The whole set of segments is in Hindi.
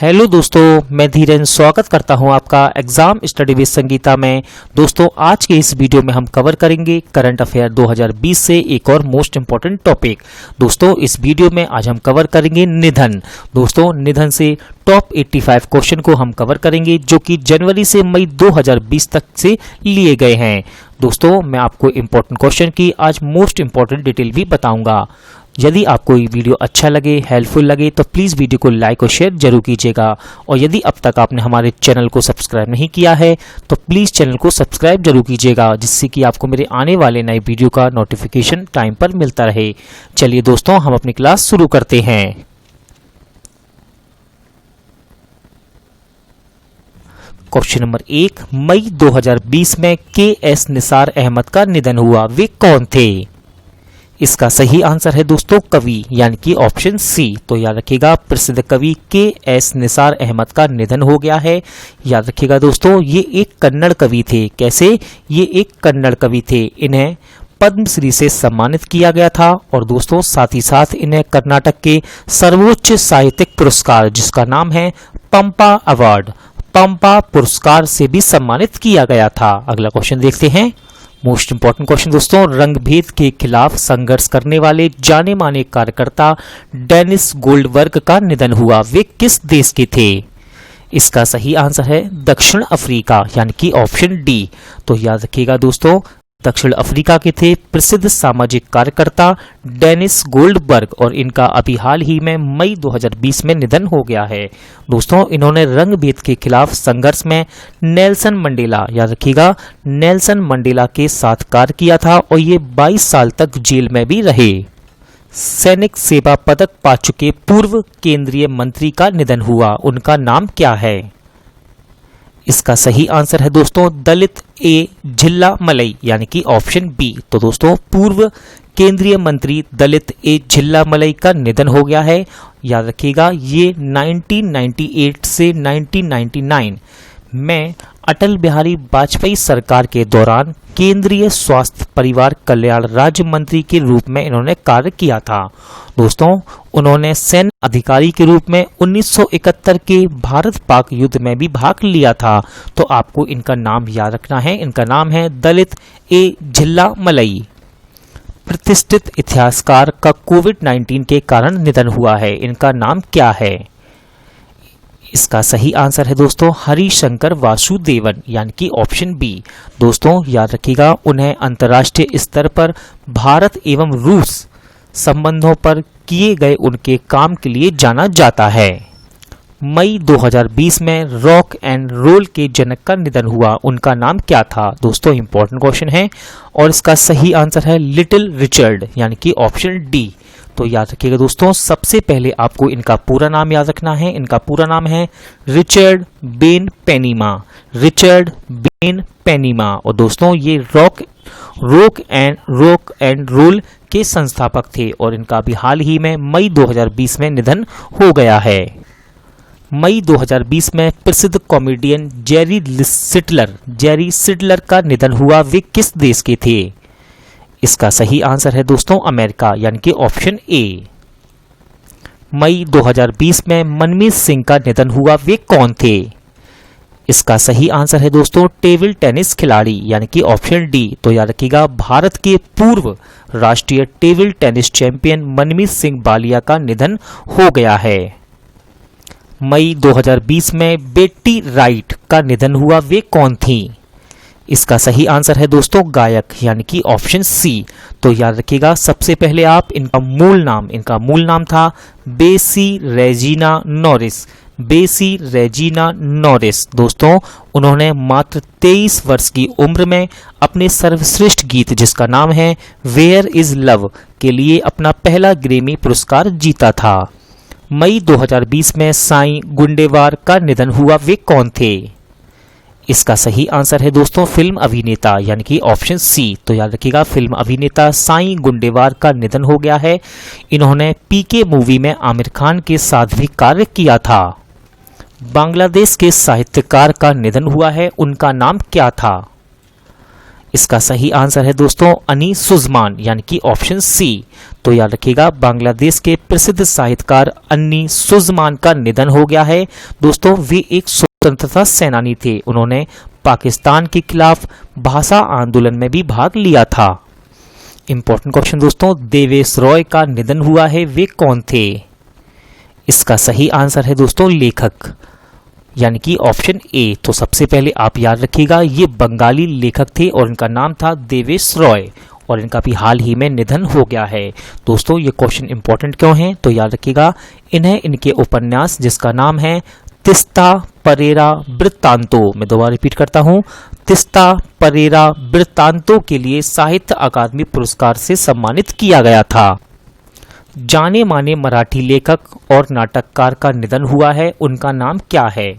हेलो दोस्तों, मैं धीरेन स्वागत करता हूं आपका एग्जाम स्टडी विद संगीता में। दोस्तों, आज के इस वीडियो में हम कवर करेंगे करंट अफेयर 2020 से एक और मोस्ट इंपॉर्टेंट टॉपिक। दोस्तों, इस वीडियो में आज हम कवर करेंगे निधन। दोस्तों, निधन से टॉप 85 क्वेश्चन को हम कवर करेंगे जो कि जनवरी से मई 2020 तक से लिए गए हैं। दोस्तों, मैं आपको इंपॉर्टेंट क्वेश्चन की आज मोस्ट इंपॉर्टेंट डिटेल भी बताऊंगा। यदि आपको ये वीडियो अच्छा लगे, हेल्पफुल लगे तो प्लीज़ वीडियो को लाइक और शेयर जरूर कीजिएगा। और यदि अब तक आपने हमारे चैनल को सब्सक्राइब नहीं किया है तो प्लीज़ चैनल को सब्सक्राइब जरूर कीजिएगा, जिससे कि आपको मेरे आने वाले नए वीडियो का नोटिफिकेशन टाइम पर मिलता रहे। चलिए दोस्तों, हम अपनी क्लास शुरू करते हैं। क्वेश्चन नंबर 1, मई 2020 में के.एस. निसार अहमद का निधन हुआ। वे कौन थे? इसका सही आंसर है दोस्तों कवि, यानी कि ऑप्शन सी। तो याद रखिएगा, प्रसिद्ध कवि के.एस. निसार अहमद का निधन हो गया है। याद रखिएगा दोस्तों, ये एक कन्नड़ कवि थे। कैसे? ये एक कन्नड़ कवि थे। इन्हें पद्मश्री से सम्मानित किया गया था और दोस्तों साथ ही साथ इन्हें कर्नाटक के सर्वोच्च साहित्यिक पुरस्कार, जिसका नाम है पंपा अवार्ड, पंपा पुरस्कार से भी सम्मानित किया गया था। अगला क्वेश्चन देखते हैं। मोस्ट इंपॉर्टेंट क्वेश्चन दोस्तों, रंगभेद के खिलाफ संघर्ष करने वाले जाने माने कार्यकर्ता डेनिस गोल्डबर्ग का निधन हुआ। वे किस देश के थे? इसका सही आंसर है दक्षिण अफ्रीका, यानी कि ऑप्शन डी। तो याद रखिएगा दोस्तों, दक्षिण अफ्रीका के थे प्रसिद्ध सामाजिक कार्यकर्ता डेनिस गोल्डबर्ग और इनका अभी हाल ही में मई 2020 में निधन हो गया है। दोस्तों, इन्होंने रंगभेद के खिलाफ संघर्ष में नेल्सन मंडेला, याद रखिएगा, नेल्सन मंडेला के साथ कार्य किया था और ये 22 साल तक जेल में भी रहे। सैनिक सेवा पदक पा चुके पूर्व केंद्रीय मंत्री का निधन हुआ। उनका नाम क्या है? इसका सही आंसर है दोस्तों दलित ए झिल्लामलई, यानी कि ऑप्शन बी। तो दोस्तों, पूर्व केंद्रीय मंत्री दलित ए झिल्लामलई का निधन हो गया है। याद रखिएगा, ये 1998 से 1999 में अटल बिहारी वाजपेयी सरकार के दौरान केंद्रीय स्वास्थ्य परिवार कल्याण राज्य मंत्री के रूप में इन्होंने कार्य किया था। दोस्तों, उन्होंने सैन्य अधिकारी के रूप में 1971 के भारत पाक युद्ध में भी भाग लिया था। तो आपको इनका नाम याद रखना है। इनका नाम है दलित ए झिल्लामलई। प्रतिष्ठित इतिहासकार का कोविड-19 के कारण निधन हुआ है। इनका नाम क्या है? इसका सही आंसर है दोस्तों हरिशंकर वासुदेवन, यानी कि ऑप्शन बी। दोस्तों, याद रखिएगा, उन्हें अंतर्राष्ट्रीय स्तर पर भारत एवं रूस संबंधों पर किए गए उनके काम के लिए जाना जाता है। मई 2020 में रॉक एंड रोल के जनक का निधन हुआ। उनका नाम क्या था? दोस्तों, इंपॉर्टेंट क्वेश्चन है और इसका सही आंसर है लिटिल रिचर्ड, यानी कि ऑप्शन डी। तो याद रखिएगा दोस्तों, सबसे पहले आपको इनका पूरा नाम याद रखना है। इनका पूरा नाम है रिचर्ड बेन पेनीमा, रिचर्ड बेन पेनीमा। और दोस्तों, ये रॉक एंड रोल के संस्थापक थे और इनका अभी हाल ही में मई 2020 में निधन हो गया है। मई 2020 में प्रसिद्ध कॉमेडियन जेरी सिडलर का निधन हुआ। वे किस देश के थे? इसका सही आंसर है दोस्तों अमेरिका, यानी कि ऑप्शन ए। मई 2020 में मनमीत सिंह का निधन हुआ। वे कौन थे? इसका सही आंसर है दोस्तों टेबल टेनिस खिलाड़ी, यानी कि ऑप्शन डी। तो याद रखिएगा, भारत के पूर्व राष्ट्रीय टेबल टेनिस चैंपियन मनमीत सिंह बालिया का निधन हो गया है। मई 2020 में बेट्टी राइट का निधन हुआ। वे कौन थी? इसका सही आंसर है दोस्तों गायक, यानी कि ऑप्शन सी। तो याद रखिएगा, सबसे पहले आप इनका मूल नाम था बेसी रेजिना नॉरिस, बेसी रेजिना नॉरिस। दोस्तों, उन्होंने मात्र 23 वर्ष की उम्र में अपने सर्वश्रेष्ठ गीत, जिसका नाम है वेयर इज लव, के लिए अपना पहला ग्रैमी पुरस्कार जीता था। मई 2020 में साईं गुंडेवार का निधन हुआ। वे कौन थे? इसका सही आंसर है दोस्तों फिल्म अभिनेता, यानी कि ऑप्शन सी। तो याद रखिएगा, फिल्म अभिनेता साईं गुंडेवार का निधन हो गया है। इन्होंने पीके मूवी में आमिर खान के साथ भी कार्य किया था। बांग्लादेश के साहित्यकार का निधन हुआ है। उनका नाम क्या था? इसका सही आंसर है दोस्तों अनी सुजमान यानी कि ऑप्शन सी। तो याद रखिएगा बांग्लादेश के प्रसिद्ध साहित्यकार अन्नी सुजमान का निधन हो गया है। दोस्तों वे एक स्वतंत्रता सेनानी थे, उन्होंने पाकिस्तान के खिलाफ भाषा आंदोलन में भी भाग लिया था। इंपॉर्टेंट क्वेश्चन दोस्तों, देवेश रॉय का निधन हुआ है, वे कौन थे? इसका सही आंसर है दोस्तों लेखक यानी कि ऑप्शन ए। तो सबसे पहले आप याद रखिएगा ये बंगाली लेखक थे और इनका नाम था देवेश रॉय और इनका भी हाल ही में निधन हो गया है। दोस्तों ये क्वेश्चन इंपॉर्टेंट क्यों है? तो याद रखिएगा इन्हें इनके उपन्यास जिसका नाम है तिस्ता परेरा वृत्तांतो, मैं दोबारा रिपीट करता हूं, तिस्ता परेरा वृत्तांतो के लिए साहित्य अकादमी पुरस्कार से सम्मानित किया गया था। जाने माने मराठी लेखक और नाटककार का निधन हुआ है, उनका नाम क्या है?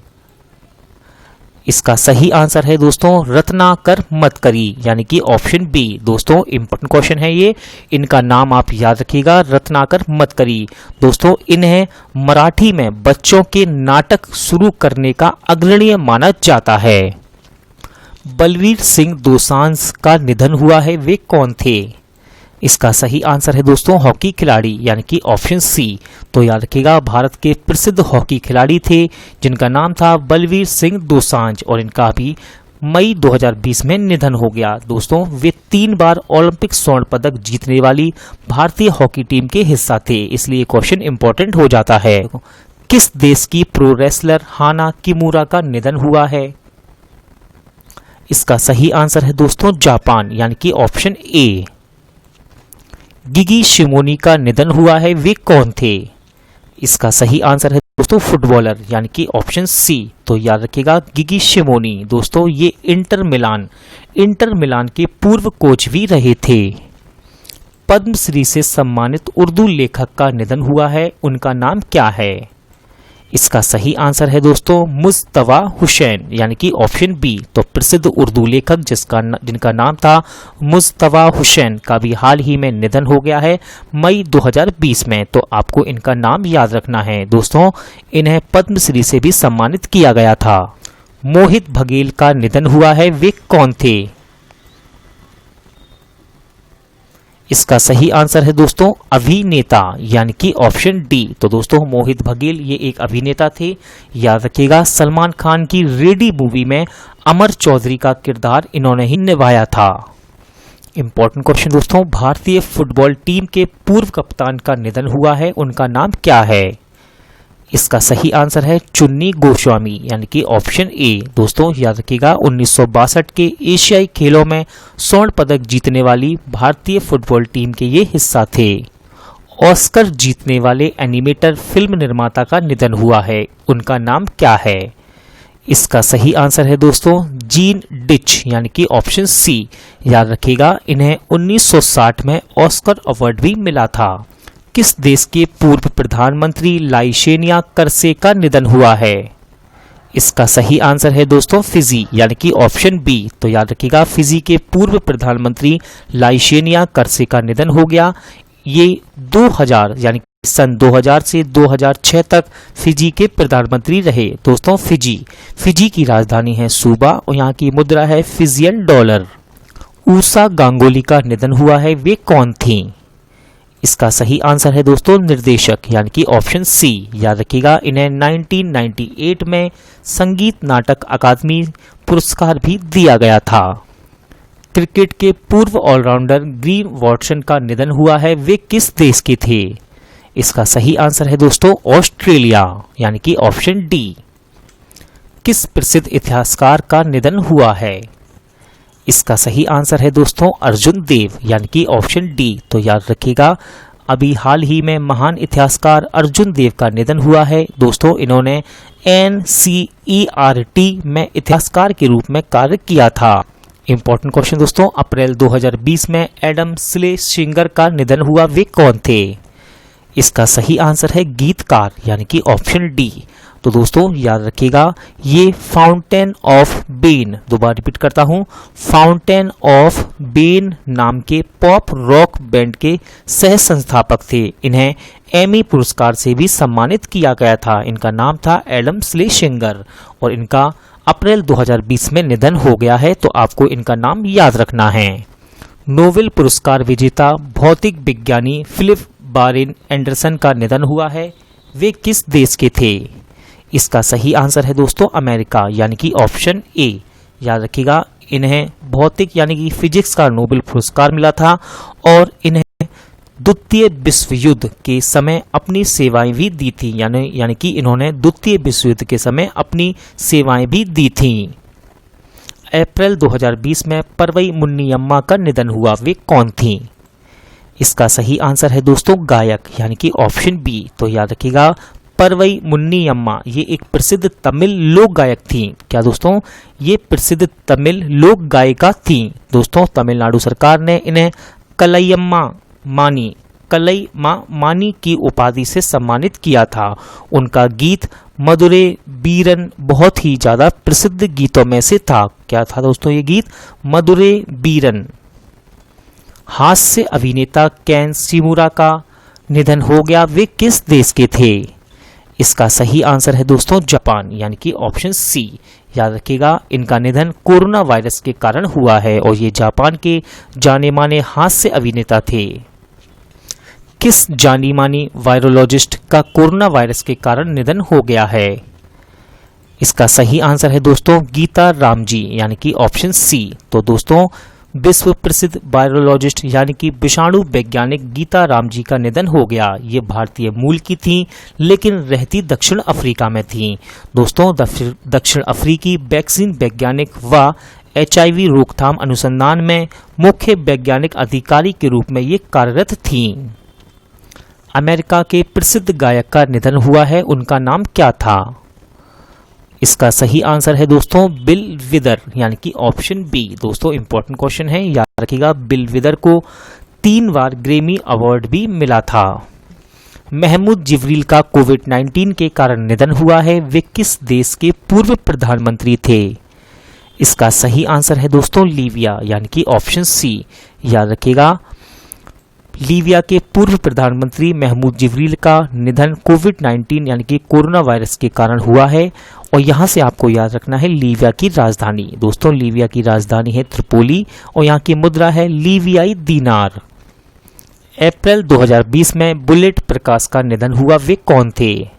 इसका सही आंसर है दोस्तों रत्नाकर मतकरी यानी कि ऑप्शन बी। दोस्तों इंपॉर्टेंट क्वेश्चन है ये, इनका नाम आप याद रखिएगा रत्नाकर मतकरी। दोस्तों इन्हें मराठी में बच्चों के नाटक शुरू करने का अग्रणी माना जाता है। बलवीर सिंह दोसांझ का निधन हुआ है, वे कौन थे? इसका सही आंसर है दोस्तों हॉकी खिलाड़ी यानी कि ऑप्शन सी। तो याद रखिएगा भारत के प्रसिद्ध हॉकी खिलाड़ी थे जिनका नाम था बलवीर सिंह दोसांझ और इनका भी मई 2020 में निधन हो गया। दोस्तों वे 3 बार ओलंपिक स्वर्ण पदक जीतने वाली भारतीय हॉकी टीम के हिस्सा थे, इसलिए क्वेश्चन इंपॉर्टेंट हो जाता है। किस देश की प्रो रेसलर हाना किमुरा का निधन हुआ है? इसका सही आंसर है दोस्तों जापान यानी कि ऑप्शन ए। गिगी शिमोनी का निधन हुआ है, वे कौन थे? इसका सही आंसर है दोस्तों फुटबॉलर यानी कि ऑप्शन सी। तो याद रखिएगा गिगी शिमोनी। दोस्तों ये इंटर मिलान के पूर्व कोच भी रहे थे। पद्मश्री से सम्मानित उर्दू लेखक का निधन हुआ है, उनका नाम क्या है? इसका सही आंसर है दोस्तों मुस्तफा हुसैन यानी कि ऑप्शन बी। तो प्रसिद्ध उर्दू लेखक जिनका नाम था मुस्तफा हुसैन का भी हाल ही में निधन हो गया है मई 2020 में। तो आपको इनका नाम याद रखना है। दोस्तों इन्हें पद्मश्री से भी सम्मानित किया गया था। मोहित बघेल का निधन हुआ है, वे कौन थे? इसका सही आंसर है दोस्तों अभिनेता यानी कि ऑप्शन डी। तो दोस्तों मोहित बघेल ये एक अभिनेता थे। याद रखिएगा सलमान खान की रेडी मूवी में अमर चौधरी का किरदार इन्होंने ही निभाया था। इंपॉर्टेंट क्वेश्चन दोस्तों, भारतीय फुटबॉल टीम के पूर्व कप्तान का निधन हुआ है, उनका नाम क्या है? इसका सही आंसर है चुन्नी गोस्वामी यानी कि ऑप्शन ए। दोस्तों याद रखिएगा 1962 के एशियाई खेलों में स्वर्ण पदक जीतने वाली भारतीय फुटबॉल टीम के ये हिस्सा थे। ऑस्कर जीतने वाले एनिमेटर फिल्म निर्माता का निधन हुआ है, उनका नाम क्या है? इसका सही आंसर है दोस्तों जीन डिच यानी कि ऑप्शन सी। याद रखिएगा इन्हें 1960 में ऑस्कर अवार्ड भी मिला था। किस देश के पूर्व प्रधानमंत्री लाइशेनिया करसे का निधन हुआ है? इसका सही आंसर है दोस्तों फिजी यानी कि ऑप्शन बी। तो याद रखिएगा फिजी के पूर्व प्रधानमंत्री लाइशेनिया करसे का निधन हो गया। ये 2000 यानी सन 2000 से 2006 तक फिजी के प्रधानमंत्री रहे। दोस्तों फिजी की राजधानी है सूबा और यहाँ की मुद्रा है फिजियन डॉलर। ऊषा गांगुली का निधन हुआ है, वे कौन थी? इसका सही आंसर है दोस्तों निर्देशक यानी कि ऑप्शन सी। याद रखिएगा इन्हें 1998 में संगीत नाटक अकादमी पुरस्कार भी दिया गया था। क्रिकेट के पूर्व ऑलराउंडर ग्रीन वॉटसन का निधन हुआ है, वे किस देश के थे? इसका सही आंसर है दोस्तों ऑस्ट्रेलिया यानी कि ऑप्शन डी। किस प्रसिद्ध इतिहासकार का निधन हुआ है? इसका सही आंसर है दोस्तों अर्जुन देव यानी कि ऑप्शन डी। तो याद रखिएगा अभी हाल ही में महान इतिहासकार अर्जुन देव का निधन हुआ है। दोस्तों इन्होंने NCERT में इतिहासकार के रूप में कार्य किया था। इंपॉर्टेंट क्वेश्चन दोस्तों, अप्रैल 2020 में एडम स्लेशिंगर का निधन हुआ, वे कौन थे? इसका सही आंसर है गीतकार यानी कि ऑप्शन डी। तो दोस्तों याद रखिएगा ये फाउंटेन ऑफ बेन, दोबारा रिपीट करता हूं, फाउंटेन ऑफ बेन नाम के पॉप रॉक बैंड के सह संस्थापक थे। इन्हें एमी पुरस्कार से भी सम्मानित किया गया था। इनका नाम था एडम स्लेशिंगर और इनका अप्रैल 2020 में निधन हो गया है, तो आपको इनका नाम याद रखना है। नोबेल पुरस्कार विजेता भौतिक विज्ञानी फिलिप बारेन एंडरसन का निधन हुआ है। वे किस देश के थे? इसका सही आंसर है दोस्तों अमेरिका, यानी कि ऑप्शन ए। याद रखिएगा, इन्हें भौतिक यानी कि फिजिक्स का नोबेल पुरस्कार मिला था और इन्हें द्वितीय विश्व युद्ध के समय अपनी सेवाएं भी दी थी, यानी कि इन्होंने द्वितीय विश्व युद्ध के समय अपनी सेवाएं भी दी थी। अप्रैल 2020 में परवई मुन्नीयम्मा का निधन हुआ। वे कौन थी? इसका सही आंसर है दोस्तों गायक, यानी कि ऑप्शन बी। तो याद रखिएगा, परवई मुन्नीयम्मा ये एक प्रसिद्ध तमिल लोक गायक थी। क्या दोस्तों? ये प्रसिद्ध तमिल लोक गायिका थी। दोस्तों, तमिलनाडु सरकार ने इन्हें कलैयम्मा मानी की उपाधि से सम्मानित किया था। उनका गीत मधुरे बीरन बहुत ही ज्यादा प्रसिद्ध गीतों में से था। क्या था दोस्तों ये गीत? मधुरे बीरन। हास्य अभिनेता केन शिमुरा का निधन हो गया। वे किस देश के थे? इसका सही आंसर है दोस्तों जापान, यानी कि ऑप्शन सी। याद रखिएगा, इनका निधन कोरोना वायरस के कारण हुआ है और ये जापान के जाने माने हास्य अभिनेता थे। किस जानी मानी वायरोलॉजिस्ट का कोरोना वायरस के कारण निधन हो गया है? इसका सही आंसर है दोस्तों गीता रामजी, यानी कि ऑप्शन सी। तो दोस्तों, विश्व प्रसिद्ध वायरोलॉजिस्ट यानी कि विषाणु वैज्ञानिक गीता रामजी का निधन हो गया। ये भारतीय मूल की थी, लेकिन रहती दक्षिण अफ्रीका में थी। दोस्तों, दक्षिण अफ्रीकी वैक्सीन वैज्ञानिक व HIV रोकथाम अनुसंधान में मुख्य वैज्ञानिक अधिकारी के रूप में ये कार्यरत थीं। अमेरिका के प्रसिद्ध गायक का निधन हुआ है, उनका नाम क्या था? इसका सही आंसर है दोस्तों बिल विदर, यानी कि ऑप्शन बी। दोस्तों, इंपॉर्टेंट क्वेश्चन है, याद रखिएगा। बिल विदर को 3 बार ग्रेमी अवार्ड भी मिला था। महमूद जिब्रील का कोविड-19 के कारण निधन हुआ है। वे किस देश के पूर्व प्रधानमंत्री थे? इसका सही आंसर है दोस्तों लीबिया, यानी कि ऑप्शन सी। याद रखिएगा, लीबिया के पूर्व प्रधानमंत्री महमूद जिब्रील का निधन कोविड-19 यानी कि कोरोना वायरस के कारण हुआ है। और यहां से आपको याद रखना है लीबिया की राजधानी। दोस्तों, लीबिया की राजधानी है त्रिपोली और यहां की मुद्रा है लीबियाई दीनार। अप्रैल 2020 में बुलेट प्रकाश का निधन हुआ। वे कौन थे?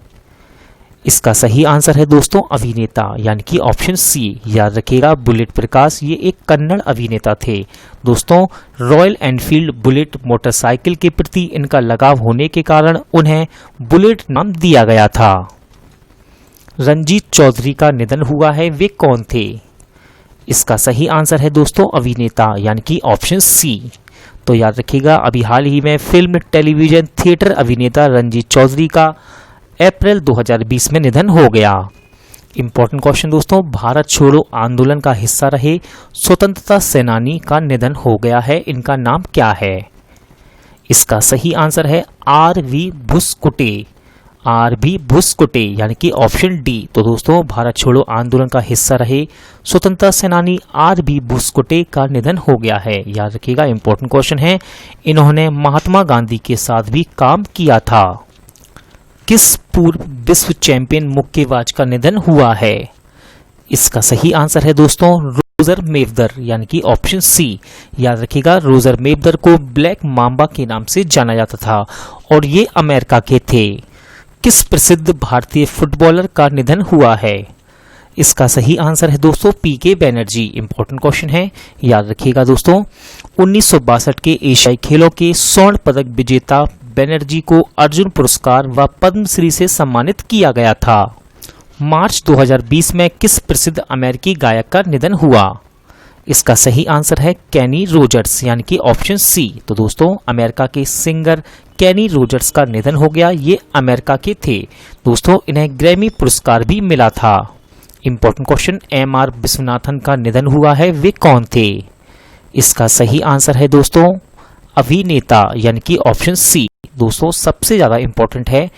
इसका सही आंसर है दोस्तों अभिनेता, यानी कि ऑप्शन सी। याद रखिएगा, बुलेट प्रकाश ये एक कन्नड़ अभिनेता थे। दोस्तों, रॉयल एनफील्ड बुलेट मोटरसाइकिल के प्रति इनका लगाव होने के कारण उन्हें बुलेट नाम दिया गया था। रंजीत चौधरी का निधन हुआ है। वे कौन थे? इसका सही आंसर है दोस्तों अभिनेता, यानी कि ऑप्शन सी। तो याद रखिएगा, अभी हाल ही में फिल्म, टेलीविजन, थिएटर अभिनेता रंजीत चौधरी का अप्रैल 2020 में निधन हो गया। इंपॉर्टेंट क्वेश्चन दोस्तों, भारत छोड़ो आंदोलन का हिस्सा रहे स्वतंत्रता सेनानी का निधन हो गया है। इनका नाम क्या है? इसका सही आंसर है RV भुसकुटे, यानी कि ऑप्शन डी। तो दोस्तों, भारत छोड़ो आंदोलन का हिस्सा रहे स्वतंत्रता सेनानी RV भुसकुटे का निधन हो गया है। याद रखिएगा, इंपॉर्टेंट क्वेश्चन है। इन्होंने महात्मा गांधी के साथ भी काम किया था। किस पूर्व विश्व चैंपियन मुक्केबाज का निधन हुआ है? इसका सही आंसर है दोस्तों रोजर मेवदर, यानी कि ऑप्शन सी। याद रखिएगा, रोजर मेवदर को ब्लैक मांबा के नाम से जाना जाता था और ये अमेरिका के थे। किस प्रसिद्ध भारतीय फुटबॉलर का निधन हुआ है? इसका सही आंसर है दोस्तों PK बैनर्जी। इंपॉर्टेंट क्वेश्चन है, याद रखिएगा दोस्तों। 1962 के एशियाई खेलों के स्वर्ण पदक विजेता बैनर्जी को अर्जुन पुरस्कार व पद्मश्री से सम्मानित किया गया था। मार्च 2020 में किस प्रसिद्ध अमेरिकी गायक का निधन हुआ? इसका सही आंसर है केनी रोजर्स, यानी कि ऑप्शन सी। तो दोस्तों, अमेरिका के सिंगर केनी रोजर्स का निधन हो गया। ये अमेरिका के थे। दोस्तों, इन्हें ग्रैमी पुरस्कार भी मिला था। इंपॉर्टेंट क्वेश्चन, MR विश्वनाथन का निधन हुआ है। वे कौन थे? इसका सही आंसर है दोस्तों अभिनेता, यानी कि ऑप्शन सी। दोस्तों, सबसे ज्यादा इंपॉर्टेंट है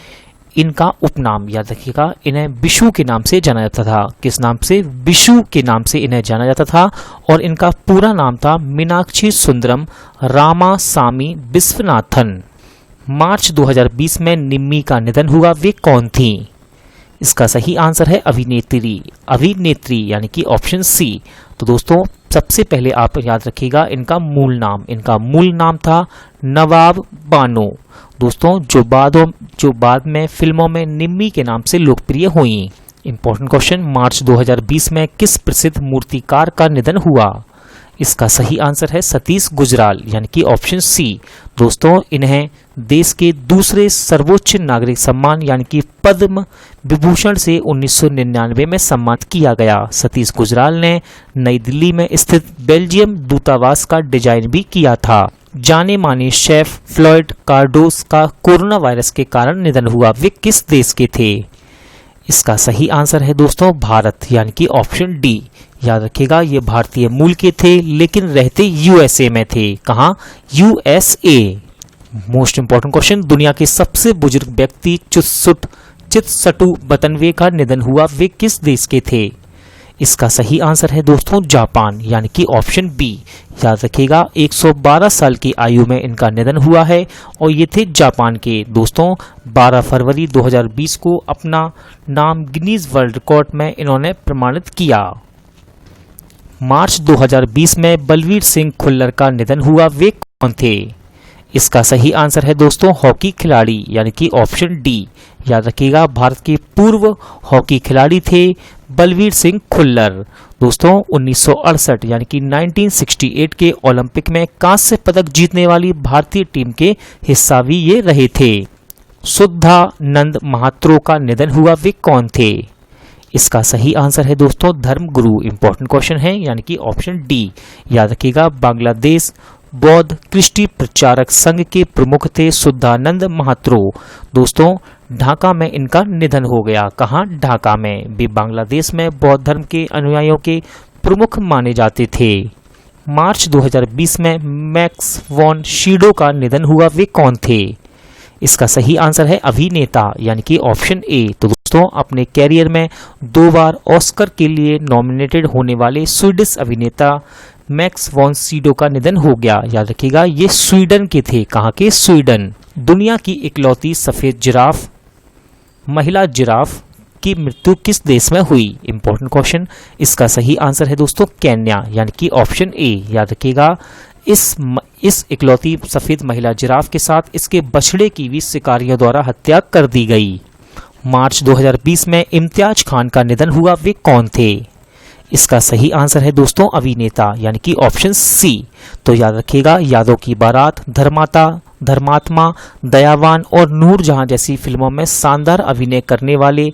इनका उपनाम। याद रखिएगा, इन्हें बिशु के नाम से जाना जाता था। किस नाम से? बिशु के नाम से इन्हें जाना जाता था और इनका पूरा नाम था मीनाक्षी सुंदरम रामासामी विश्वनाथन। मार्च 2020 में निम्मी का निधन हुआ। वे कौन थी? इसका सही आंसर है अभिनेत्री, अभिनेत्री यानी कि ऑप्शन सी। तो दोस्तों सबसे पहले आप याद रखिएगा इनका मूल नाम था नवाब बानो दोस्तों, जो बाद में फिल्मों में निम्मी के नाम से लोकप्रिय हुई। इंपॉर्टेंट क्वेश्चन, मार्च 2020 में किस प्रसिद्ध मूर्तिकार का निधन हुआ? इसका सही आंसर है सतीश गुजराल यानी कि ऑप्शन सी। दोस्तों इन्हें देश के दूसरे सर्वोच्च नागरिक सम्मान यानी कि पद्म विभूषण से 1999 में सम्मानित किया गया। सतीश गुजराल ने नई दिल्ली में स्थित बेल्जियम दूतावास का डिजाइन भी किया था। जाने माने शेफ फ्लॉयड कार्डोस का कोरोना वायरस के कारण निधन हुआ, वे किस देश के थे? इसका सही आंसर है दोस्तों भारत यानी कि ऑप्शन डी। याद रखिएगा ये भारतीय मूल के थे लेकिन रहते यूएसए में थे। कहाँ? यूएसए। मोस्ट इंपॉर्टेंट क्वेश्चन, दुनिया के सबसे बुजुर्ग व्यक्ति चित्सुटू बतनवे का निधन हुआ, वे किस देश के थे? इसका सही आंसर है दोस्तों जापान यानी कि ऑप्शन बी। याद रखिएगा 112 साल की आयु में इनका निधन हुआ है और ये थे जापान के। दोस्तों 12 फरवरी 2020 को अपना नाम गिनीज वर्ल्ड रिकॉर्ड में इन्होंने प्रमाणित किया। मार्च 2020 में बलवीर सिंह खुल्लर का निधन हुआ, वे कौन थे? इसका सही आंसर है दोस्तों हॉकी खिलाड़ी यानी कि ऑप्शन डी। याद रखिएगा भारत के पूर्व हॉकी खिलाड़ी थे बलवीर सिंह खुल्लर। दोस्तों 1968 यानी कि 1968 के ओलंपिक में कांस्य पदक जीतने वाली भारतीय टीम के हिस्सा भी ये रहे थे। शुद्धानंद महात्रो का निधन हुआ, वे कौन थे? इसका सही आंसर है दोस्तों धर्मगुरु। इंपॉर्टेंट क्वेश्चन है यानी कि ऑप्शन डी। याद रखिएगा बांग्लादेश बौद्ध कृष्टि प्रचारक संघ के प्रमुख थे शुद्धानंद महात्रो। दोस्तों ढाका में इनका निधन हो गया। कहाँ? ढाका में। वे बांग्लादेश में बौद्ध धर्म के अनुयायियों के प्रमुख माने जाते थे। मार्च 2020 में मैक्स वॉन शीडो का निधन हुआ, वे कौन थे? इसका सही आंसर है अभिनेता यानी कि ऑप्शन ए। तो दोस्तों अपने कैरियर में 2 बार ऑस्कर के लिए नॉमिनेटेड होने वाले स्वीडिश अभिनेता मैक्स वॉन शीडो का निधन हो गया। याद रखिएगा ये स्वीडन के थे। कहाँ के? स्वीडन। दुनिया की इकलौती सफेद जिराफ महिला जिराफ की मृत्यु किस देश में हुई? इंपॉर्टेंट क्वेश्चन, इसका सही आंसर है दोस्तों केन्या यानी कि ऑप्शन ए। याद रखिएगा इस इकलौती सफेद महिला जिराफ के साथ इसके बछड़े की भी शिकारियों द्वारा हत्या कर दी गई। मार्च 2020 में इम्तियाज खान का निधन हुआ, वे कौन थे? इसका सही आंसर है दोस्तों अभिनेता यानी कि ऑप्शन सी। तो याद रखिएगा यादों की बारात, धर्मात्मा, दयावान और नूरजहां जैसी फिल्मों में शानदार अभिनय करने वाले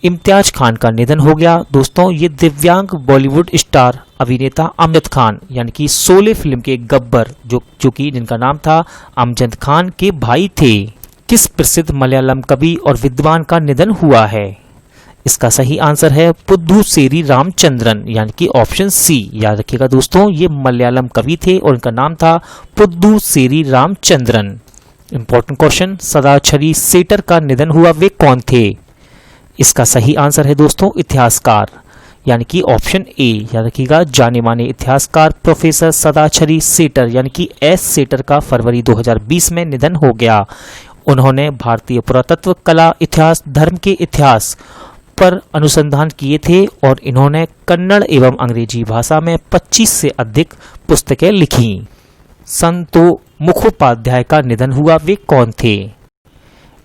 इम्तियाज खान का निधन हो गया। दोस्तों ये दिव्यांग बॉलीवुड स्टार अभिनेता अमजद खान यानी कि शोले फिल्म के गब्बर जो कि जिनका नाम था अमजद खान के भाई थे। किस प्रसिद्ध मलयालम कवि और विद्वान का निधन हुआ है? इसका सही आंसर है पुद्दुचेरी रामचंद्रन यानी कि ऑप्शन सी। याद रखिएगा दोस्तों ये मलयालम कवि थे और इनका नाम था पुद्दुचेरी रामचंद्रन। इंपॉर्टेंट क्वेश्चन, सदाछरी सेटर का निधन हुआ, वे कौन थे? इसका सही आंसर है दोस्तों इतिहासकार यानी कि ऑप्शन ए। याद रखिएगा जाने माने इतिहासकार प्रोफेसर सदाछरी सेटर यानी कि एस सेटर का फरवरी 2020 में निधन हो गया। उन्होंने भारतीय पुरातत्व, कला, इतिहास, धर्म के इतिहास पर अनुसंधान किए थे और इन्होंने कन्नड़ एवं अंग्रेजी भाषा में 25 से अधिक पुस्तकें लिखी। संतो मुखोपाध्याय का निधन हुआ, वे कौन थे?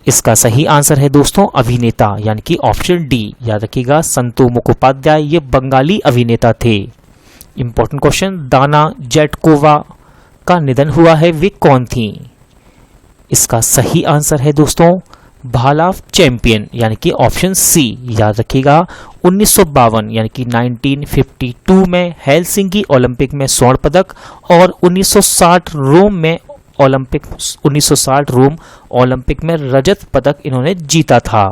इसका सही आंसर है दोस्तों अभिनेता यानी कि ऑप्शन डी। याद रखिएगा संतो मुखोपाध्याय ये बंगाली अभिनेता थे। इंपॉर्टेंट क्वेश्चन, दाना जेटकोवा का निधन हुआ है, वे कौन थी? इसका सही आंसर है दोस्तों भाला चैंपियन यानी कि ऑप्शन सी। याद रखिएगा 1952 यानी कि 1952 में हेलसिंकी ओलंपिक में स्वर्ण पदक और 1960 रोम ओलंपिक में रजत पदक इन्होंने जीता था।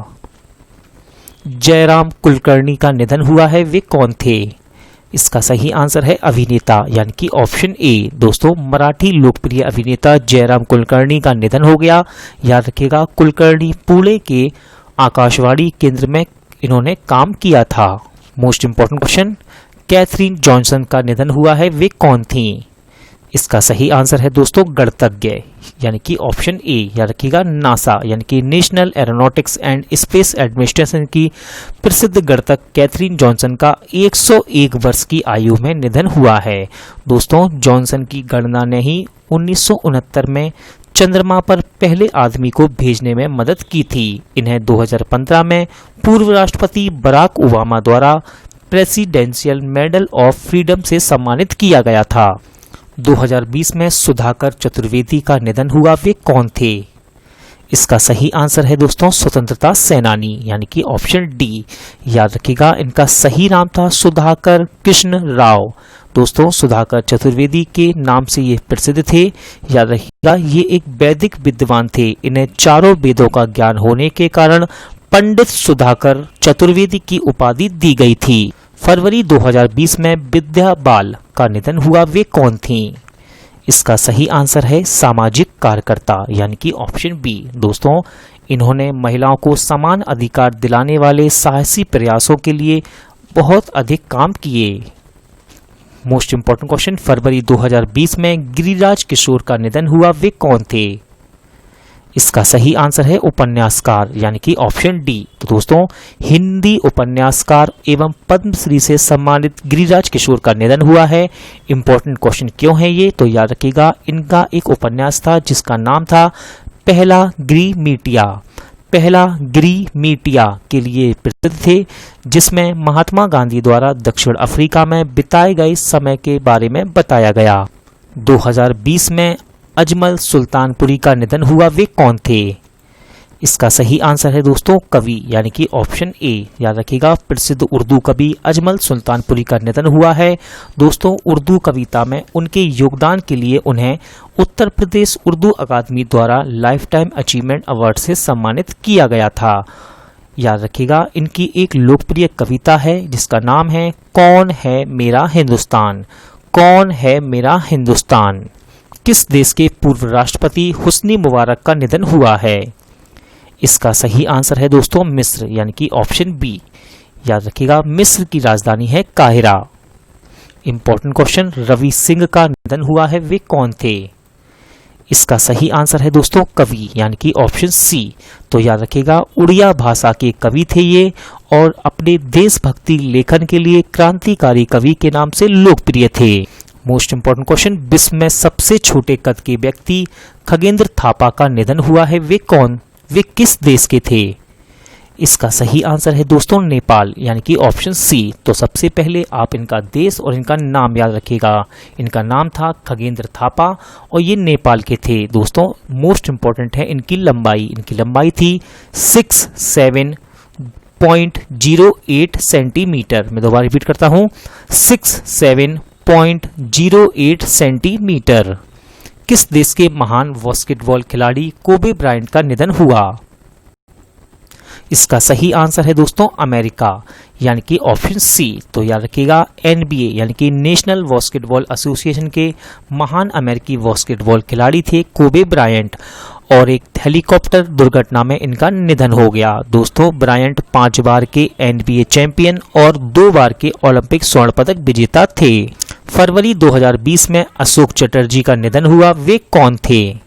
जयराम कुलकर्णी का निधन हुआ है, वे कौन थे? इसका सही आंसर है अभिनेता यानी कि ऑप्शन ए। दोस्तों मराठी लोकप्रिय अभिनेता जयराम कुलकर्णी का निधन हो गया। याद रखिएगा कुलकर्णी पुणे के आकाशवाणी केंद्र में इन्होंने काम किया था। Most important question, Catherine Johnson का निधन हुआ है, वे कौन थी? इसका सही आंसर है दोस्तों गणतज्ञ यानी कि ऑप्शन ए, याद रखिएगा नासा यानी कि national aeronautics and space administration की प्रसिद्ध गणितज्ञ कैथरीन जॉनसन का 101 वर्ष की आयु में निधन हुआ है। दोस्तों, जॉनसन की गणना ने ही 1969 में चंद्रमा पर पहले आदमी को भेजने में मदद की थी। इन्हें 2015 में पूर्व राष्ट्रपति बराक ओबामा द्वारा प्रेसिडेंशियल मेडल ऑफ फ्रीडम से सम्मानित किया गया था। 2020 में सुधाकर चतुर्वेदी का निधन हुआ, वे कौन थे? इसका सही आंसर है दोस्तों स्वतंत्रता सेनानी, यानी कि ऑप्शन डी। याद रखिएगा, इनका सही नाम था सुधाकर कृष्ण राव। दोस्तों, सुधाकर चतुर्वेदी के नाम से ये प्रसिद्ध थे। याद रखिएगा, ये एक वैदिक विद्वान थे। इन्हें चारों वेदों का ज्ञान होने के कारण पंडित सुधाकर चतुर्वेदी की उपाधि दी गई थी। फरवरी 2020 में विद्या बाल का निधन हुआ, वे कौन थीं? इसका सही आंसर है सामाजिक कार्यकर्ता, यानी कि ऑप्शन बी। दोस्तों, इन्होंने महिलाओं को समान अधिकार दिलाने वाले साहसी प्रयासों के लिए बहुत अधिक काम किए। मोस्ट इंपॉर्टेंट क्वेश्चन, फरवरी 2020 में गिरिराज किशोर का निधन हुआ, वे कौन थे? इसका सही आंसर है उपन्यासकार, यानी कि ऑप्शन डी। तो दोस्तों, हिंदी उपन्यासकार एवं पद्मश्री से सम्मानित गिरिराज किशोर का निधन हुआ है। इंपॉर्टेंट क्वेश्चन क्यों है ये, तो याद रखिएगा, इनका एक उपन्यास था जिसका नाम था पहला गिरिमिटिया। पहला गिरिमिटिया के लिए प्रसिद्ध थे, जिसमें महात्मा गांधी द्वारा दक्षिण अफ्रीका में बिताए गए समय के बारे में बताया गया। 2020 में अजमल सुल्तानपुरी का निधन हुआ, वे कौन थे? इसका सही आंसर है दोस्तों कवि, यानी कि ऑप्शन ए। याद रखिएगा, प्रसिद्ध उर्दू कवि अजमल सुल्तानपुरी का निधन हुआ है। दोस्तों, उर्दू कविता में उनके योगदान के लिए उन्हें उत्तर प्रदेश उर्दू अकादमी द्वारा लाइफ टाइम अचीवमेंट अवार्ड से सम्मानित किया गया था। याद रखिएगा, इनकी एक लोकप्रिय कविता है जिसका नाम है कौन है मेरा हिंदुस्तान। कौन है मेरा हिंदुस्तान किस देश के पूर्व राष्ट्रपति हुस्नी मुबारक का निधन हुआ है? इसका सही आंसर है दोस्तों मिस्र, यानी कि ऑप्शन बी। याद रखिएगा, मिस्र की राजधानी है काहिरा। इंपॉर्टेंट क्वेश्चन, रवि सिंह का निधन हुआ है, वे कौन थे? इसका सही आंसर है दोस्तों कवि, यानी कि ऑप्शन सी। तो याद रखिएगा, उड़िया भाषा के कवि थे ये और अपने देशभक्ति लेखन के लिए क्रांतिकारी कवि के नाम से लोकप्रिय थे। मोस्ट इंपॉर्टेंट क्वेश्चन, विश्व में सबसे छोटे कद के व्यक्ति खगेंद्र थापा का निधन हुआ है, वे कौन? वे किस देश के थे? इसका सही आंसर है दोस्तों नेपाल, यानी कि ऑप्शन सी। तो सबसे पहले आप इनका देश और इनका नाम याद रखिएगा। इनका नाम था खगेंद्र थापा और ये नेपाल के थे। दोस्तों, मोस्ट इंपॉर्टेंट है इनकी लंबाई। इनकी लंबाई थी 67.08 सेंटीमीटर। मैं दोबारा रिपीट करता हूँ, 67.08 सेंटीमीटर। किस देश के महान बास्केटबॉल खिलाड़ी कोबे ब्रायंट का निधन हुआ? इसका सही आंसर है दोस्तों अमेरिका, यानी कि ऑप्शन सी। तो याद रखिएगा, NBA यानी कि नेशनल बास्केटबॉल एसोसिएशन के महान अमेरिकी बास्केटबॉल खिलाड़ी थे कोबे ब्रायंट और एक हेलीकॉप्टर दुर्घटना में इनका निधन हो गया। दोस्तों, ब्रायंट 5 बार के NBA चैंपियन और 2 बार के ओलंपिक स्वर्ण पदक विजेता थे। फरवरी 2020 में अशोक चटर्जी का निधन हुआ, वे कौन थे?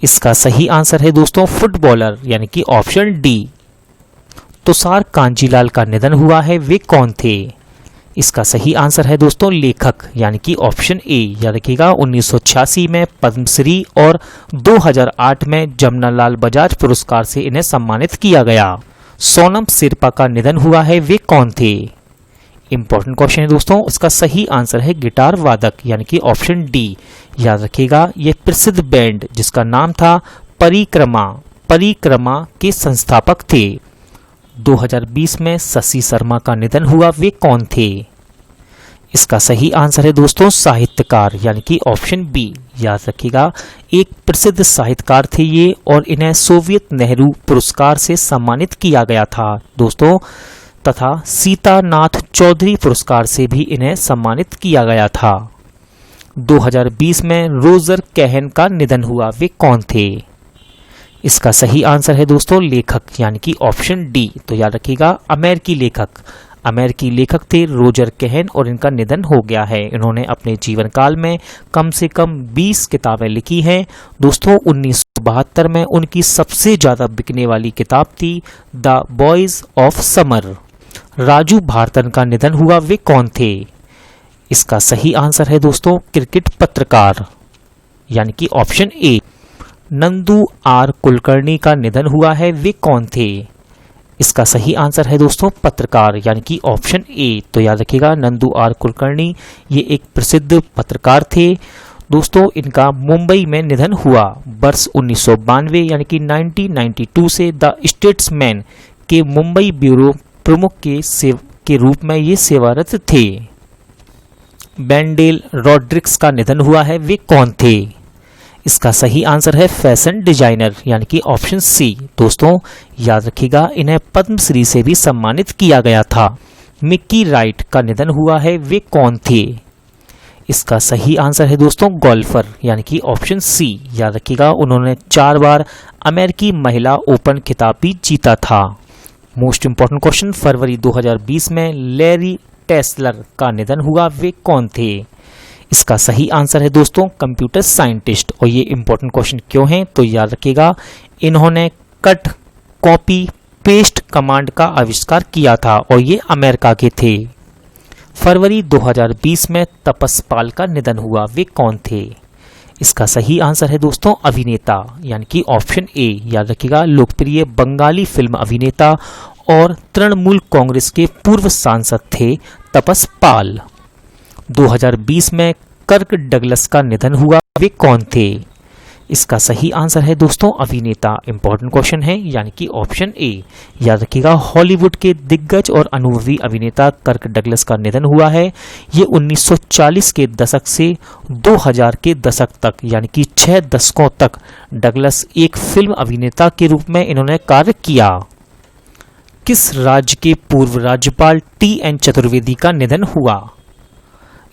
इसका सही आंसर है दोस्तों फुटबॉलर, यानी कि ऑप्शन डी। तुषार कांजीलाल का निधन हुआ है, वे कौन थे? इसका सही आंसर है दोस्तों लेखक, यानी कि ऑप्शन ए। याद रखिएगा, 1986 में पद्मश्री और 2008 में जमनालाल बजाज पुरस्कार से इन्हें सम्मानित किया गया। सोनम सिरपा का निधन हुआ है, वे कौन थे? इंपॉर्टेंट क्वेश्चन है दोस्तों, इसका सही आंसर है गिटार वादक, यानी कि ऑप्शन डी। याद रखिएगा, यह प्रसिद्ध बैंड जिसका नाम था परिक्रमा के संस्थापक थे। 2020 में शशि शर्मा का निधन हुआ, वे कौन थे? इसका सही आंसर है दोस्तों साहित्यकार, यानी कि ऑप्शन बी। याद रखिएगा, एक प्रसिद्ध साहित्यकार थे ये और इन्हें सोवियत नेहरू पुरस्कार से सम्मानित किया गया था दोस्तों, तथा सीतानाथ चौधरी पुरस्कार से भी इन्हें सम्मानित किया गया था। 2020 में रोजर कैहन का निधन हुआ, वे कौन थे? इसका सही आंसर है दोस्तों लेखक, यानी कि ऑप्शन डी। तो याद रखिएगा, अमेरिकी लेखक अमेरिकी लेखक थे रोजर केहन और इनका निधन हो गया है। इन्होंने अपने जीवन काल में कम से कम 20 किताबें लिखी हैं। दोस्तों 1972 में उनकी सबसे ज़्यादा बिकने वाली किताब थी the boys of summer. Raju Bharathan का निधन हुआ, वे कौन थे? इसका सही आंसर है दोस्तों क्रिकेट पत्रकार, यानी कि option A. Nandu R Kulkarni का निधन हुआ है, वे कौन थे? इसका सही आंसर है दोस्तों पत्रकार, यानी कि ऑप्शन ए। तो याद रखिएगा नंदू आर कुलकर्णी ये एक प्रसिद्ध पत्रकार थे। दोस्तों इनका मुंबई में निधन हुआ। वर्ष 1992 यानी कि 1992 से द स्टेट्समैन के मुंबई ब्यूरो प्रमुख के रूप में ये सेवारत थे। वेंडेल रॉड्रिक्स का निधन हुआ है, वे कौन थे? इसका सही आंसर है फैशन डिजाइनर, यानी कि ऑप्शन सी। दोस्तों याद रखिएगा इन्हें पद्मश्री से भी सम्मानित किया गया था। मिक्की राइट का निधन हुआ है, वे कौन थे? इसका सही आंसर है दोस्तों गोल्फर, यानी कि ऑप्शन सी। याद रखिएगा उन्होंने 4 बार अमेरिकी महिला ओपन खिताब भी जीता था। मोस्ट इंपॉर्टेंट क्वेश्चन, फरवरी 2020 में लैरी टेस्लर का निधन हुआ, वे कौन थे? इसका सही आंसर है दोस्तों कंप्यूटर साइंटिस्ट। और ये इंपॉर्टेंट क्वेश्चन क्यों है तो याद रखिएगा इन्होंने कट कॉपी पेस्ट कमांड का आविष्कार किया था और ये अमेरिका के थे। फरवरी 2020 में तपस पाल का निधन हुआ, वे कौन थे? इसका सही आंसर है दोस्तों अभिनेता, यानी कि ऑप्शन ए। याद रखिएगा लोकप्रिय बंगाली फिल्म अभिनेता और तृणमूल कांग्रेस के पूर्व सांसद थे तपस पाल। 2020 में कर्क डगलस का निधन हुआ, वे कौन थे? इसका सही आंसर है दोस्तों अभिनेता। इंपॉर्टेंट क्वेश्चन है, यानी कि ऑप्शन ए। याद रखिएगा हॉलीवुड के दिग्गज और अनुभवी अभिनेता कर्क डगलस का निधन हुआ है। ये 1940 के दशक से 2000 के दशक तक, यानी कि 6 दशकों तक डगलस एक फिल्म अभिनेता के रूप में इन्होंने कार्य किया। किस राज्य के पूर्व राज्यपाल TN चतुर्वेदी का निधन हुआ?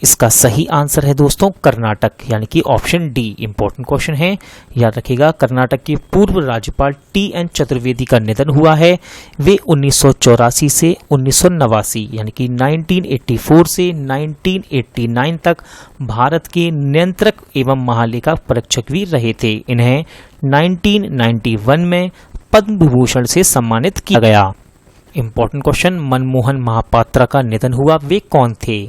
इसका सही आंसर है दोस्तों कर्नाटक, यानी कि ऑप्शन डी। इंपॉर्टेंट क्वेश्चन है, याद रखिएगा कर्नाटक के पूर्व राज्यपाल TN चतुर्वेदी का निधन हुआ है। वे 1984 से 1989 यानी कि 1984 से 1989 तक भारत के नियंत्रक एवं महालेखा परीक्षक भी रहे थे। इन्हें 1991 में पद्म विभूषण से सम्मानित किया गया। इंपॉर्टेंट क्वेश्चन, मनमोहन महापात्रा का निधन हुआ, वे कौन थे?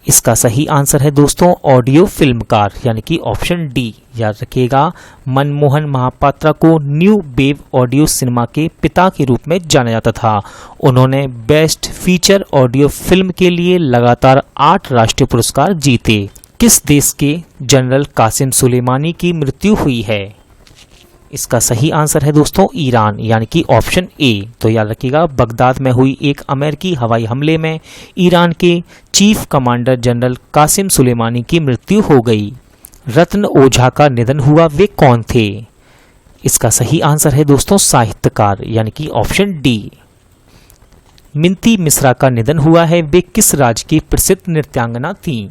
इसका सही आंसर है दोस्तों ऑडियो फिल्मकार, यानी कि ऑप्शन डी। याद रखिएगा मनमोहन महापात्रा को न्यू वेव ऑडियो सिनेमा के पिता के रूप में जाना जाता था। उन्होंने बेस्ट फीचर ऑडियो फिल्म के लिए लगातार 8 राष्ट्रीय पुरस्कार जीते। किस देश के जनरल कासिम सुलेमानी की मृत्यु हुई है? इसका सही आंसर है दोस्तों ईरान, यानी कि ऑप्शन ए। तो याद रखिएगा बगदाद में हुई एक अमेरिकी हवाई हमले में ईरान के chief commander general Qasem Soleimani की मृत्यु हो गई। रत्न ओझा का निधन हुआ, वे कौन थे? इसका सही आंसर है दोस्तों साहित्यकार, यानी कि ऑप्शन डी। मिंती मिश्रा का निधन हुआ है, वे किस राज्य की प्रसिद्ध नृत्यांगना थीं?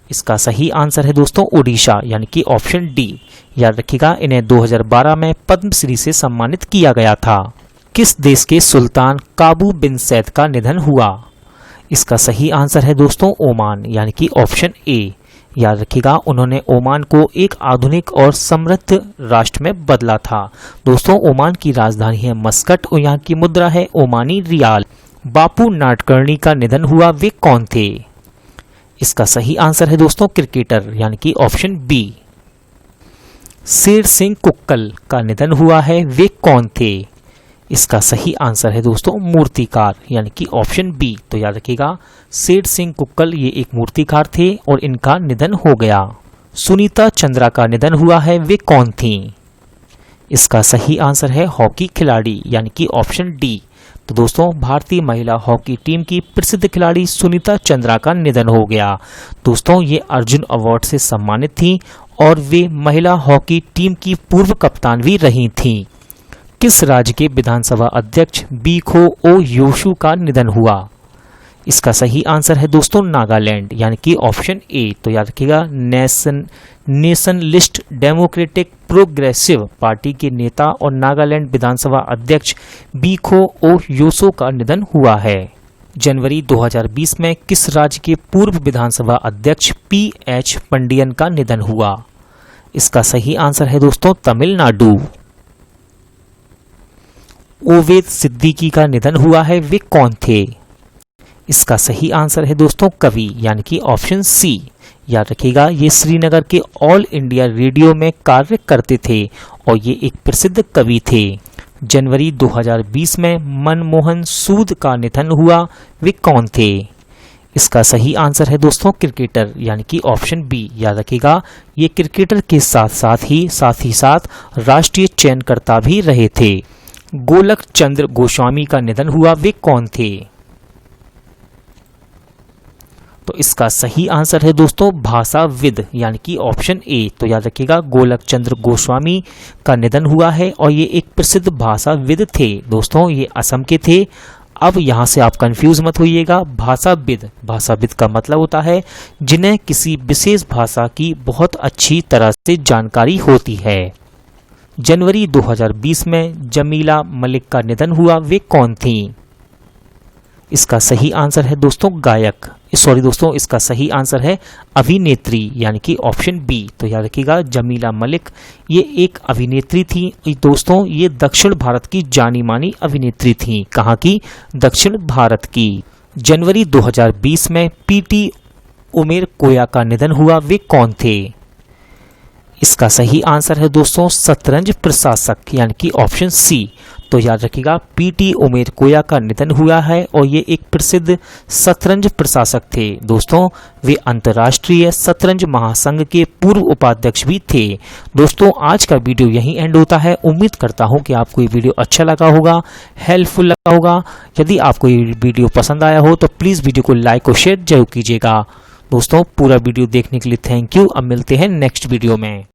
इसका सही आंसर है दोस्तों ओडिशा, यानी कि ऑप्शन डी। याद रखिएगा इन्हें 2012 में पद्मश्री से सम्मानित किया गया था। किस देश के सुल्तान काबू बिन सैद का निधन हुआ? इसका सही आंसर है दोस्तों ओमान, यानी कि ऑप्शन ए। याद रखिएगा उन्होंने ओमान को एक आधुनिक और समृद्ध राष्ट्र में बदला था। दोस्तों ओमान की राजधानी है मस्कट और यहाँ की मुद्रा है ओमानी रियाल। बापू नाडकर्णी का निधन हुआ, वे कौन थे? इसका सही आंसर है दोस्तों क्रिकेटर, यानी कि ऑप्शन बी। शेर सिंह कुक्कल का निधन हुआ है, वे कौन थे? इसका सही आंसर है दोस्तों मूर्तिकार, यानी कि ऑप्शन बी। तो याद रखिएगा शेर सिंह कुक्कल ये एक मूर्तिकार थे और इनका निधन हो गया। सुनीता चंद्रा का निधन हुआ है, वे कौन थी? इसका सही आंसर है हॉकी खिलाड़ी, यानी कि ऑप्शन डी। तो दोस्तों भारतीय महिला हॉकी टीम की प्रसिद्ध खिलाड़ी सुनीता चंद्रा का निधन हो गया। दोस्तों ये अर्जुन अवार्ड से सम्मानित थी और वे महिला हॉकी टीम की पूर्व कप्तान भी रही थीं। किस राज्य के विधानसभा अध्यक्ष बीखो ओ योशु का निधन हुआ? इसका सही आंसर है दोस्तों नागालैंड यानी कि ऑप्शन ए। तो याद रखिएगा नेशनलिस्ट डेमोक्रेटिक प्रोग्रेसिव पार्टी के नेता और नागालैंड विधानसभा अध्यक्ष बीखो ओ योसो का निधन हुआ है। जनवरी 2020 में किस राज्य के पूर्व विधानसभा अध्यक्ष पीएच पंडियन का निधन हुआ? इसका सही आंसर है दोस्तों तमिलनाडु। ओवैद सिद्दीकी का निधन हुआ है, वे कौन थे? इसका सही आंसर है दोस्तों कवि यानी कि ऑप्शन सी। याद रखिएगा ये श्रीनगर के ऑल इंडिया रेडियो में कार्य करते थे और ये एक प्रसिद्ध कवि थे। जनवरी 2020 में मनमोहन सूद का निधन हुआ, वे कौन थे? इसका सही आंसर है दोस्तों क्रिकेटर यानी कि ऑप्शन बी। याद रखिएगा ये क्रिकेटर के साथ ही साथ राष्ट्रीय चयनकर्ता भी रहे थे। गोलक चंद्र गोस्वामी का निधन हुआ, वे कौन थे? तो इसका सही आंसर है दोस्तों भाषाविद यानी कि ऑप्शन ए। तो याद रखिएगा गोलक चंद्र गोस्वामी का निधन हुआ है और ये एक प्रसिद्ध भाषाविद थे दोस्तों, ये असम के थे। अब यहाँ से आप कंफ्यूज मत होइएगा। भाषाविद का मतलब होता है जिन्हें किसी विशेष भाषा की बहुत अच्छी तरह से जानकारी होती है। जनवरी 2020 में जमीला मलिक का निधन हुआ, वे कौन थी? इसका सही आंसर है दोस्तों इसका सही आंसर है अभिनेत्री यानी कि ऑप्शन बी। तो याद रखिएगा जमीला मलिक ये एक अभिनेत्री थी दोस्तों, ये दक्षिण भारत की जानी मानी अभिनेत्री थी। कहाँ की? दक्षिण भारत की। जनवरी 2020 में पीटी उमेर कोया का निधन हुआ, वे कौन थे? इसका सही आंसर है दोस्तों शतरंज प्रशासक यानी कि ऑप्शन सी। तो याद रखिएगा पीटी उमेर कोया का निधन हुआ है और ये एक प्रसिद्ध शतरंज प्रशासक थे दोस्तों, वे अंतर्राष्ट्रीय शतरंज महासंघ के पूर्व उपाध्यक्ष भी थे। दोस्तों आज का वीडियो यहीं एंड होता है। उम्मीद करता हूं कि आपको ये वीडियो अच्छा लगा होगा, हेल्पफुल लगा होगा। यदि आपको ये वीडियो पसंद आया हो तो प्लीज़ वीडियो को लाइक और शेयर जरूर कीजिएगा। दोस्तों पूरा वीडियो देखने के लिए थैंक यू। अब मिलते हैं नेक्स्ट वीडियो में।